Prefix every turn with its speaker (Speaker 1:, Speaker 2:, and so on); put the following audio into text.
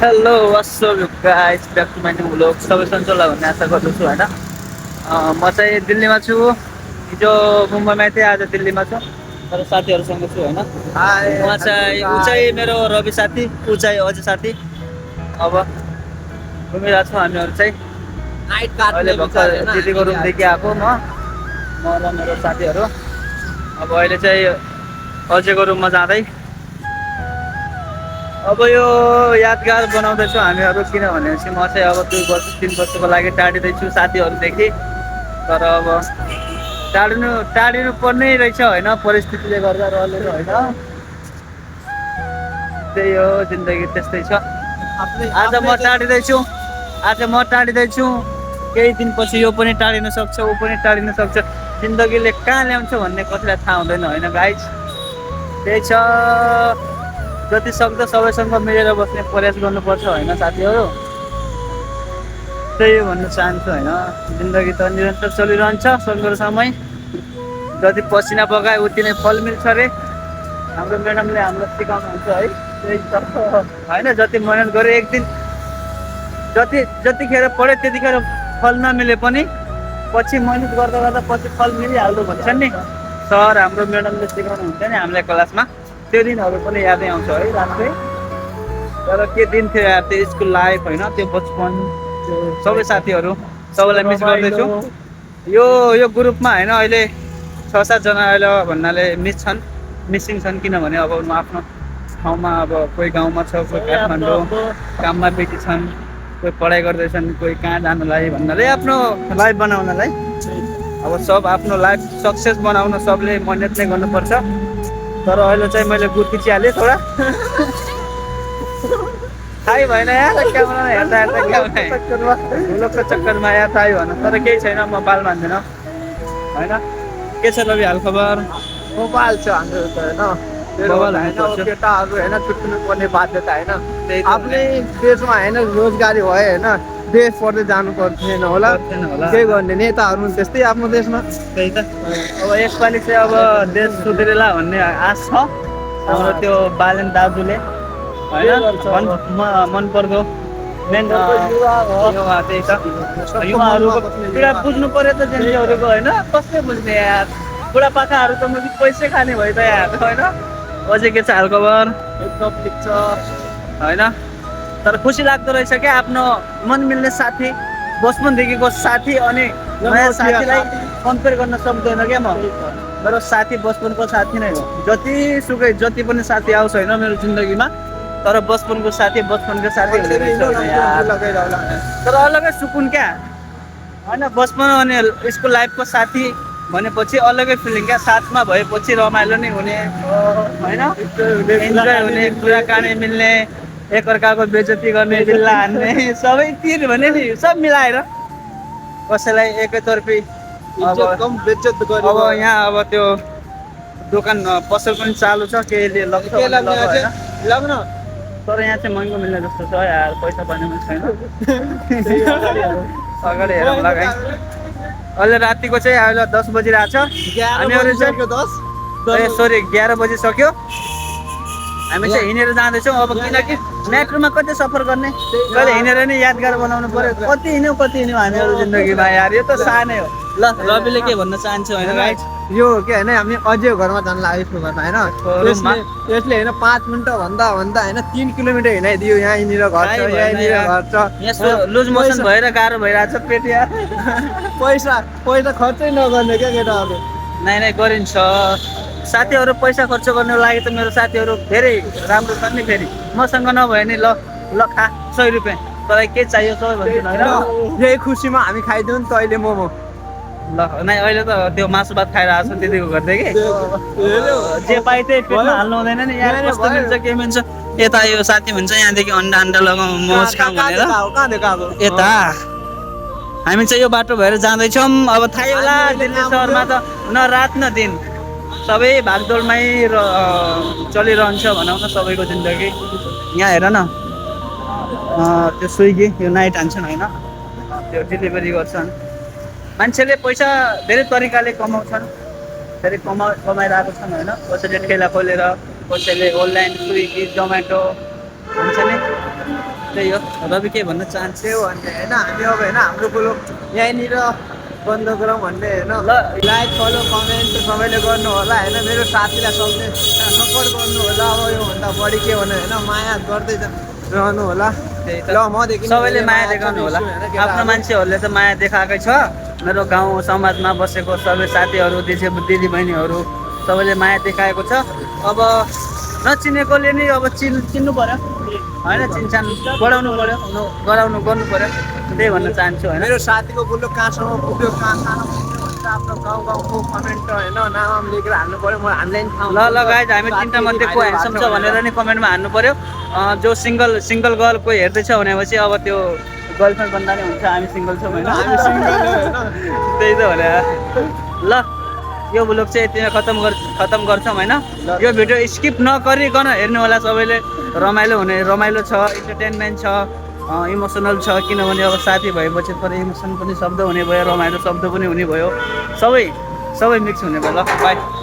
Speaker 1: Hello WhatsApp guys back to my new vlog सबै सन्चो होला भन्ने आशा गर्दछु होइन म चाहिँ दिल्लीमा छु हिजो मुम्बईमा थिएँ आज दिल्लीमा छु मेरो साथीहरूसँग छु होइन
Speaker 2: हाय
Speaker 1: उहाँ
Speaker 2: हेलो
Speaker 1: चाहिँ ऊ चाहिँ
Speaker 2: गाइस।
Speaker 1: मेरो रवि साथी ऊ चाहिँ अजय साथी अब घुमिरहेको छौँ हामीहरू चाहिँ
Speaker 2: नाइट
Speaker 1: अहिले
Speaker 2: काट्ने
Speaker 1: भर्खर
Speaker 2: विचार होइन
Speaker 1: दिदीको
Speaker 2: हामीले
Speaker 1: रुमदेखि
Speaker 2: आज
Speaker 1: आएको म र मेरो साथीहरू अब अहिले चाहिँ अजयको रुममा जाँदै अब यो यादगार बनाउँदैछौँ हामीहरू किनभनेपछि म चाहिँ अब 2 वर्ष 3 वर्षको लागि टाढिँदैछु साथीहरूदेखि तर अब टाढिनु पर्ने रहेछ होइन परिस्थितिले गर्दा रहले होइन त्यही हो जिन्दगी त्यस्तै छ
Speaker 2: आफ्नै
Speaker 1: आज
Speaker 2: आफ्नै
Speaker 1: म
Speaker 2: देश
Speaker 1: टाढिँदैछु आज म टाढिँदैछु केही दिनपछि यो पनि टाढिन सक्छ ऊ पनि टाढिन सक्छ जिन्दगीले कहाँ ल्याउँछ भन्ने कसैलाई थाहा हुँदैन होइन गाइस त्यही छ जति सक्दो सबैसँग मिलेर बस्ने प्रयास गर्नुपर्छ होइन साथीहरू त्यही हो भन्न चाहन्छु होइन जिन्दगी त निरन्तर चलिरहन्छ सङ्घर्षमै जति पसिना बगाए उति नै फल मिल्छ अरे हाम्रो म्याडमले हामीलाई सिकाउनुहुन्छ है त्यही त होइन जति मेहनत गऱ्यो एक दिन जतिखेर पढ्यो त्यतिखेर फल नमिले पनि पछि मेहनत गर्दा गर्दा पछि फल मिलिहाल्दो भन्छन् नि सर हाम्रो म्याडमले सिकाउनुहुन्छ नि हामीलाई क्लासमा त्यो दिनहरू पनि यादै आउँछ है राम्रै तर के दिन थियो यार त्यो स्कुल लाइफ होइन त्यो बचपन त्यो सबै साथीहरू सबैलाई मिस गर्दैछु यो यो ग्रुपमा होइन अहिले 6-7 जना अहिले भन्नाले मिसिङ छन् किनभने अब म आफ्नो ठाउँमा अब कोही गाउँमा छ कोही काठमाडौँ काममा बिजी छन् कोही पढाइ गर्दैछन् कोही कहाँ जानुलाई भन्नाले आफ्नो लाइफ बनाउनलाई अब सब आफ्नो लाइफ सक्सेस बनाउन सबले मेहनत नै गर्नुपर्छ तर अहिले चाहिँ मैले गुड खिचिहालेँ थोडा थाहै भएन यार क्यामेरामा हेर्दा हेर्दा क्यामेरा ठुलोको चक्करमा यार थाहै भएन तर केही छैन म बाल मान्दैन होइन के छ रवि हालखबर
Speaker 2: मोबाइल छ हाम्रो त होइन मेरो
Speaker 1: मोबाइल
Speaker 2: होइन
Speaker 1: हुनुपर्छ।
Speaker 2: केटाहरू होइन छुट्टिनु पर्ने बाध्यता होइन
Speaker 1: त्यही त
Speaker 2: आफ्नै देशमा होइन रोजगारी भयो होइन देश पढ्दै जानु पर्दैन होला
Speaker 1: गर्दैन होला
Speaker 2: के गर्ने नेताहरू पनि त्यस्तै आफ्नो देशमा
Speaker 1: त्यही त अब यसपालि चाहिँ अब देश सुध्रिएला भन्ने आश छ हाम्रो त्यो बालेन दाजुले होइन मन पर्दो मेन युवा त्यही त युवाहरूको पीडा बुझ्नु पर्यो त जेन्जीहरूको होइन कसले बुझ्ने यार बुढापाकाहरू त म पैसै खाने भयो त यार होइन अझै के छ हालखबर
Speaker 2: एकदम ठिक छ
Speaker 1: होइन तर खुसी लाग्दो रहेछ क्या आफ्नो मन मिल्ने साथी बचपनदेखिको साथी अनि नयाँ साथीलाई कम्पेयर गर्न सक्दैन क्या म मेरो साथी बचपनको साथी नै हो जति पनि साथी आउँछ होइन मेरो जिन्दगीमा तर बचपनको साथी हुँदो रहेछ होइन यार। तर अलगै सुकुन क्या होइन बचपन अनि स्कुल लाइफको साथी भनेपछि अलगै फिलिङ क्या साथमा भएपछि रमाइलो नै हुने होइन इन्जोय हुने कुराकानी मिल्ने एकअर्काको बेइज्जती गर्ने बिल्ला हान्ने सबै तिर भने नि सब मिलाएर कसैलाई एकैतर्फी अब यहाँ अब त्यो दोकान पसल पनि चालु छ केहीले लग्छ भने लग्यो होइन
Speaker 2: लाग्न
Speaker 1: तर यहाँ चाहिँ महँगो मिल्ने जस्तो छ यार पैसा पानी पनि छैन अगाडि हेरौँ लगाइ अहिले रातिको चाहिँ अहिले 10 बजिरहेको छ हामीहरू चाहिँ सरी 11 बजिसक्यो हामी चाहिँ हिँडेर जाँदैछौँ अब किनकि मेट्रोमा कति सफर गर्ने कहिले हिँडेर नै यादगार बनाउनु पर्यो कति हिँड्यौँ हामीहरू जिन्दगीमा यार यो त सानै हो ल रविले के भन्न चाहन्छु होइन गाइस
Speaker 2: यो के होइन हामी अझै घरमा जानु लाग्यो यसको घरमा होइन यसले होइन 5 मिनट भन्दा होइन 3 किलोमिटर हिँडाइदियो यहाँनिर घर छ यहाँनिर घर छ
Speaker 1: यस्तो लुज मोसन भएर गाह्रो भइरहेको छ पेट यार
Speaker 2: पैसा खर्चै नगर्ने क्या केटाहरू
Speaker 1: नै गरिन्छ साथीहरू पैसा खर्च गर्नको लागि त मेरो साथीहरू धेरै राम्रो छन् नि फेरि मसँग नभए नि ल खा 100 रुपियाँ तँलाई के चाहियो सबै भन्छु होइन
Speaker 2: यही खुसीमा हामी खाइदिउँ नि त अहिले मोमो
Speaker 1: ल नै अहिले त त्यो मासु भात खाएर आएको छु दिदीको घरदेखि जे पाइ त्यही पेटमा हाल्नु हुँदैन नि यार कस्तो मिल्छ के मिल्छ यता यो साथी भन्छ यहाँदेखि अन्डा लगाउँ मोमोज खाउँ भनेर
Speaker 2: कहाँ देखाएको
Speaker 1: यता हामी चाहिँ यो बाटो भएर जाँदैछौँ अब थाहै होला दिल्ली सहरमा त न रात न दिन सबै भागदौडमै चलिरहन्छ भनौँ न सबैको जिन्दगी यहाँ हेर न त्यो स्विगी यो नाइट हान्छन् होइन त्यो डेलिभरी गर्छन् मान्छेले पैसा धेरै तरिकाले कमाउँछन् धेरै कमाइरहेको छन् होइन कसैले ठेला खोलेर कसैले अनलाइन स्विगी जोमेटो हुन्छ नि त्यही हो रवि के भन्न चाहन्छु
Speaker 2: त्यो भन्ने होइन हामी अब होइन हाम्रो कुरो यहीँनिर बन्द गरौँ भन्ने होइन
Speaker 1: ल
Speaker 2: लाइक फलो कमेन्ट सबैले गर्नु होला होइन मेरो साथीलाई सबले सपोर्ट गर्नु होला अब योभन्दा बढी के भन्नु होइन माया गर्दै रहनु होला
Speaker 1: त्यही त
Speaker 2: ल मदेखि
Speaker 1: सबैले माया देखाउनु होला आफ्नो मान्छेहरूले त माया देखाएकै छ मेरो गाउँ समाजमा बसेको सबै साथीहरू दिदी बहिनीहरू सबैले माया देखाएको छ अब नचिनेकोले नि अब चिन्नु पर्यो होइन चिनचान बढाउनु पर्यो गर्नु पर्यो त्यही भन्न चाहन्छु होइन
Speaker 2: मेरो साथीको बुल्लो कहाँसम्म पुग्यो कहाँ आफ्नो गाउँ गाउँको कमेन्ट होइन नाम लेखेर हाल्नु पर्यो म हामीलाई नि थाहा
Speaker 1: ल गाइज हामी तिनवटा मध्ये को ह्यान्डसम छ भनेर नि कमेन्टमा हाल्नु पर्यो जो सिङ्गल गर्ल कोही हेर्दैछ भनेपछि अब त्यो गर्लफ्रेन्ड बन्दा नै हुन्छ हामी सिङ्गल छौँ होइन
Speaker 2: हामी सिङ्गल हो होइन
Speaker 1: त्यही त भने ल यो ब्लग चाहिँ यतिमै खतम गर्छौँ होइन यो भिडियो स्किप नगरिकन हेर्नु होला सबैले रमाइलो छ इन्टरटेनमेन्ट छ इमोसनल छ किनभने अब साथी भएपछि पर इमोसन पनि शब्द हुने भयो रमाइलो शब्द पनि हुने भयो सबै मिक्स हुने भयो ल बाई